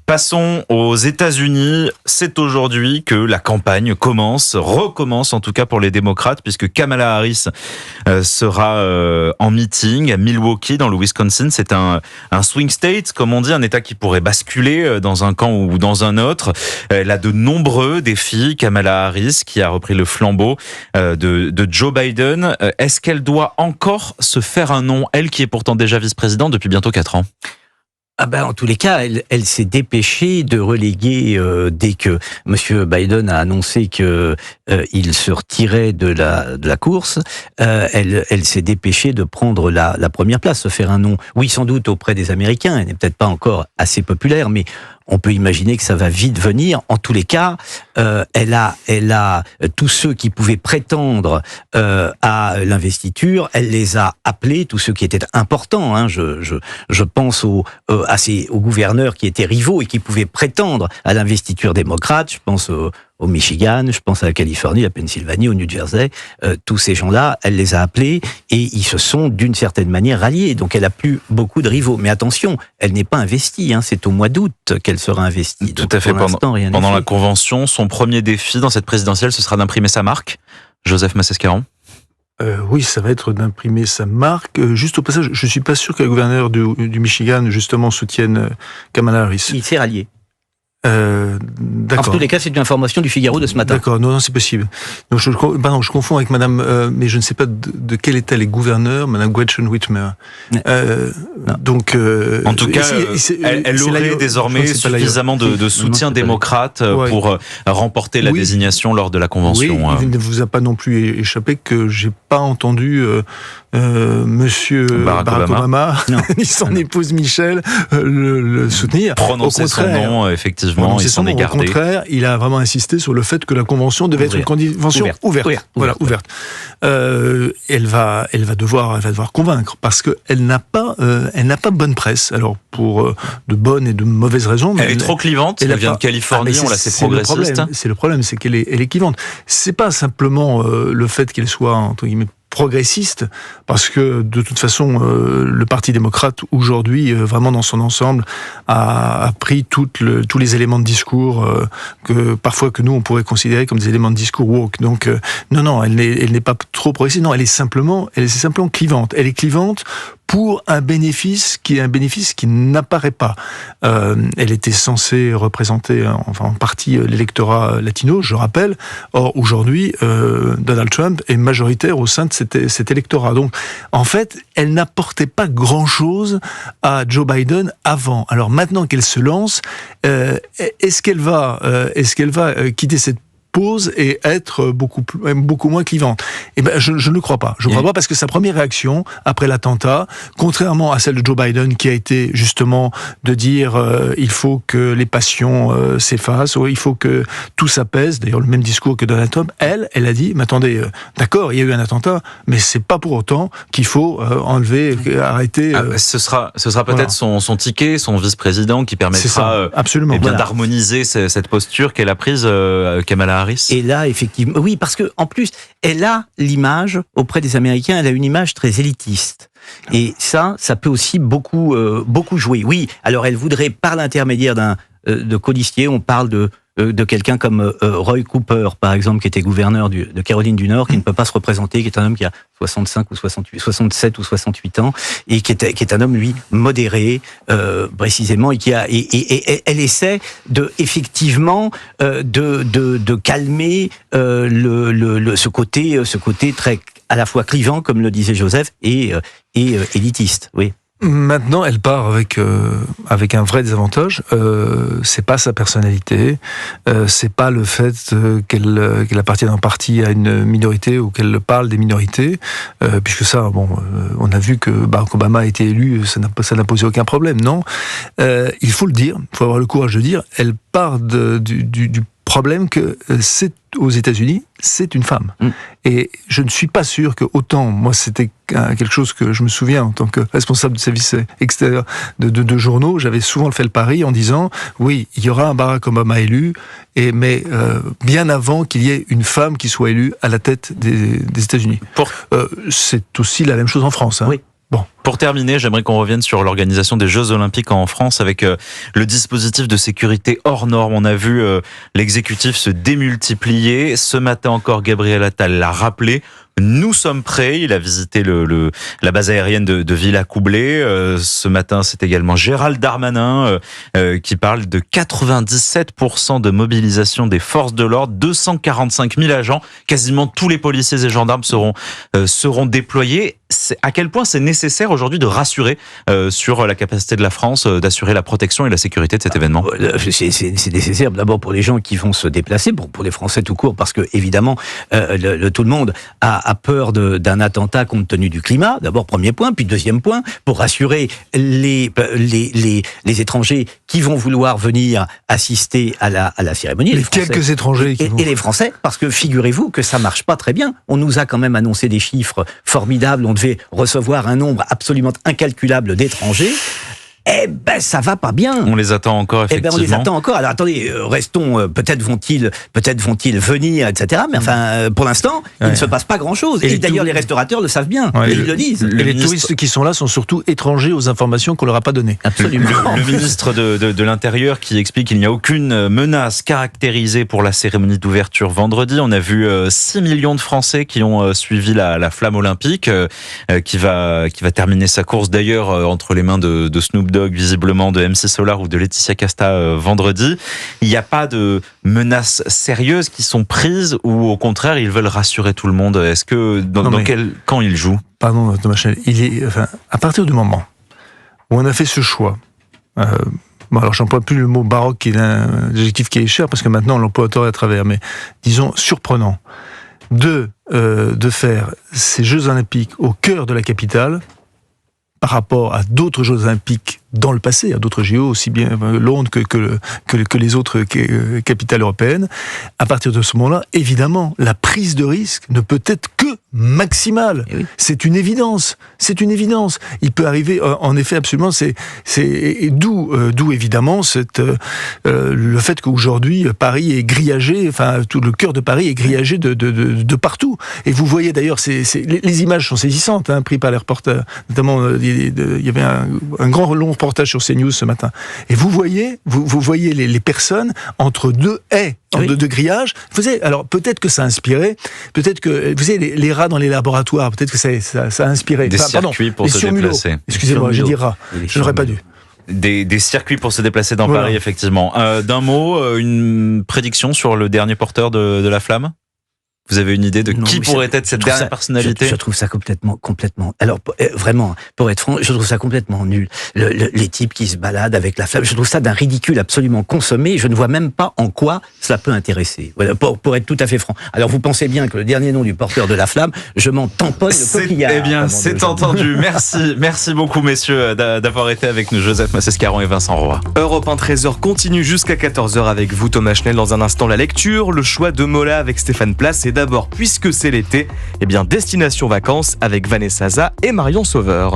Passons aux États-Unis. C'est aujourd'hui que la campagne recommence en tout cas pour les démocrates, puisque Kamala Harris sera en meeting à Milwaukee, dans le Wisconsin. C'est un swing state, comme on dit, un État qui pourrait basculer dans un camp ou dans un autre. Elle a de nombreux défis, Kamala Harris, qui a repris le flambeau de Joe Biden. Est-ce qu'elle doit encore se faire un nom, elle qui est pourtant déjà vice-présidente depuis bientôt 4 ans? En tous les cas, elle s'est dépêchée de reléguer dès que M. Biden a annoncé que il se retirait de la course. Elle s'est dépêchée de prendre la première place, se faire un nom. Oui, sans doute auprès des Américains. Elle n'est peut-être pas encore assez populaire, mais on peut imaginer que ça va vite venir. En tous les cas, elle a tous ceux qui pouvaient prétendre à l'investiture. Elle les a appelés, tous ceux qui étaient importants. Hein. Je pense aux gouverneurs qui étaient rivaux et qui pouvaient prétendre à l'investiture démocrate. Je pense au Michigan, je pense à la Californie, la Pennsylvanie, au New Jersey. Tous ces gens-là, elle les a appelés et ils se sont d'une certaine manière ralliés. Donc elle a plus beaucoup de rivaux. Mais attention, elle n'est pas investie. Hein. C'est au mois d'août qu'elle sera investie. Tout à fait. Pendant la convention, son premier défi dans cette présidentielle, ce sera d'imprimer sa marque. Joseph Massescaron. Oui, ça va être d'imprimer sa marque. Juste au passage, je suis pas sûr que le gouverneur du Michigan, justement, soutienne Kamala Harris. Il s'est rallié. D'accord. En tous les cas, c'est une information du Figaro de ce matin. D'accord, non, c'est possible. Donc, je confonds avec madame, mais je ne sais pas de quel état les gouverneurs, madame Gretchen Whitmer. Donc, en tout cas, elle aurait désormais suffisamment de soutien démocrate pour remporter la désignation lors de la convention. Oui, il ne vous a pas non plus échappé que j'ai pas entendu Monsieur Barack Obama ni son épouse Michelle le soutenir. Prononcer son nom, effectivement. Il s'en est gardé. Au contraire, il a vraiment insisté sur le fait que la convention devait être une convention ouverte. Elle va devoir convaincre parce que elle n'a pas bonne presse. Alors pour de bonnes et de mauvaises raisons. Elle est trop clivante. Elle vient de Californie, on l'a assez progressiste. C'est le problème, c'est qu'elle est clivante. C'est pas simplement le fait qu'elle soit entre guillemets progressiste, parce que de toute façon le Parti démocrate aujourd'hui vraiment dans son ensemble a pris tous les éléments de discours que nous on pourrait considérer comme des éléments de discours woke. Donc non, elle n'est pas trop progressiste, non, elle est simplement clivante. Elle est clivante pour un bénéfice qui n'apparaît pas. Elle était censée représenter en partie l'électorat latino, je rappelle. Or, aujourd'hui, Donald Trump est majoritaire au sein de cet électorat. Donc, en fait, elle n'apportait pas grand-chose à Joe Biden avant. Alors maintenant qu'elle se lance, est-ce qu'elle va quitter cette pause et être beaucoup moins clivante? Je ne le crois pas. Je ne crois pas parce que sa première réaction après l'attentat, contrairement à celle de Joe Biden qui a été justement de dire il faut que les passions s'effacent, il faut que tout s'apaise, d'ailleurs le même discours que Donald Trump, elle a dit mais attendez, d'accord, il y a eu un attentat, mais c'est pas pour autant qu'il faut arrêter. Ce sera peut-être son ticket, son vice-président qui permettra d'harmoniser cette posture qu'elle a prise, Kamala Harris. Et là, effectivement, oui, parce que en plus, elle a l'image auprès des Américains, elle a une image très élitiste. Et ça peut aussi beaucoup jouer. Oui, alors elle voudrait, par l'intermédiaire de codicier, on parle de quelqu'un comme Roy Cooper, par exemple, qui était gouverneur de Caroline du Nord, qui ne peut pas se représenter, qui est un homme qui a 67 ou 68 ans, et qui est un homme, lui, modéré, précisément, et elle essaie effectivement de calmer ce côté très à la fois clivant, comme le disait Joseph, et élitiste, oui. Maintenant, elle part avec un vrai désavantage. C'est pas sa personnalité, c'est pas le fait qu'elle appartienne en partie à une minorité ou qu'elle parle des minorités, puisque ça, on a vu que Barack Obama a été élu, ça n'a posé aucun problème, non. Il faut le dire, il faut avoir le courage de dire. Elle part du problème que c'est aux États-Unis, c'est une femme. Et je ne suis pas sûr que autant, moi c'était quelque chose que je me souviens en tant que responsable de service extérieur de journaux, j'avais souvent fait le pari en disant, oui, il y aura un Barack Obama élu, mais bien avant qu'il y ait une femme qui soit élue à la tête des États-Unis. C'est aussi la même chose en France. Hein. Oui. Bon. Pour terminer, j'aimerais qu'on revienne sur l'organisation des Jeux Olympiques en France avec le dispositif de sécurité hors norme. On a vu l'exécutif se démultiplier. Ce matin encore, Gabriel Attal l'a rappelé. Nous sommes prêts. Il a visité la base aérienne de Villacoublay. Ce matin, c'est également Gérald Darmanin qui parle de 97% de mobilisation des forces de l'ordre. 245 000 agents, quasiment tous les policiers et gendarmes seront déployés. À quel point c'est nécessaire aujourd'hui de rassurer sur la capacité de la France d'assurer la protection et la sécurité de cet événement? C'est nécessaire d'abord pour les gens qui vont se déplacer, pour les Français tout court, parce que évidemment tout le monde a peur d'un attentat compte tenu du climat. D'abord premier point, puis deuxième point, pour rassurer les étrangers qui vont vouloir venir assister à la cérémonie. Les quelques étrangers et les Français, parce que figurez-vous que ça marche pas très bien. On nous a quand même annoncé des chiffres formidables. On devait recevoir un nombre absolument incalculable d'étrangers. Eh ben, ça va pas bien. On les attend encore, effectivement. Eh ben, on les attend encore. Alors, attendez, restons, peut-être vont-ils venir, etc. Mais enfin, pour l'instant, il ne se passe pas grand-chose. Et d'ailleurs, les restaurateurs le savent bien. Ils le disent. Et les touristes qui sont là sont surtout étrangers aux informations qu'on leur a pas données. Absolument. Le ministre de l'Intérieur qui explique qu'il n'y a aucune menace caractérisée pour la cérémonie d'ouverture vendredi. On a vu 6 millions de Français qui ont suivi la flamme olympique, qui va terminer sa course d'ailleurs entre les mains de Snoop Dogg, visiblement de MC Solar ou de Laetitia Casta vendredi. Il n'y a pas de menaces sérieuses qui sont prises ou au contraire ils veulent rassurer tout le monde? Est-ce que dans quel camp ils jouent? Pardon Thomas Schnell, à partir du moment où on a fait ce choix, alors j'emploie plus le mot baroque qui est un adjectif qui est cher parce que maintenant on l'emploie à tort et à travers, mais disons surprenant de faire ces Jeux Olympiques au cœur de la capitale par rapport à d'autres Jeux Olympiques dans le passé, à d'autres JO, aussi bien Londres que les autres capitales européennes. À partir de ce moment-là, évidemment, la prise de risque ne peut être que maximale. Oui. C'est une évidence. C'est une évidence. Il peut arriver, en effet, absolument, d'où évidemment le fait qu'aujourd'hui Paris est grillagé, enfin tout le cœur de Paris est grillagé de partout. Et vous voyez d'ailleurs, les images sont saisissantes, prises par les reporters. Notamment, il y avait un grand long reportage sur CNews ce matin. Et vous voyez les personnes entre deux haies, de grillage. Alors peut-être que ça a inspiré, peut-être que vous savez les rats dans les laboratoires, peut-être que ça a inspiré. Des circuits pour se déplacer. Excusez-moi, j'ai dit rats. Je n'aurais pas dû. Des circuits pour se déplacer dans Paris, effectivement. D'un mot, une prédiction sur le dernier porteur de la flamme? Vous avez une idée de qui pourrait être cette dernière personnalité? Je trouve ça complètement. Alors vraiment, pour être franc, je trouve ça complètement nul. Les types qui se baladent avec la flamme, je trouve ça d'un ridicule absolument consommé. Je ne vois même pas en quoi cela peut intéresser. Voilà, pour être tout à fait franc. Alors vous pensez bien que le dernier nom du porteur de la flamme, je m'en tamponne le coquillard. Eh bien, c'est entendu. Merci beaucoup, messieurs, d'avoir été avec nous, Joseph Massescaron et Vincent Roy. Europe 1 13h continue jusqu'à 14h avec vous, Thomas Schnell. Dans un instant, la lecture, le choix de Mola avec Stéphane Place et d'abord, puisque c'est l'été, destination vacances avec Vanessa Za et Marion Sauveur.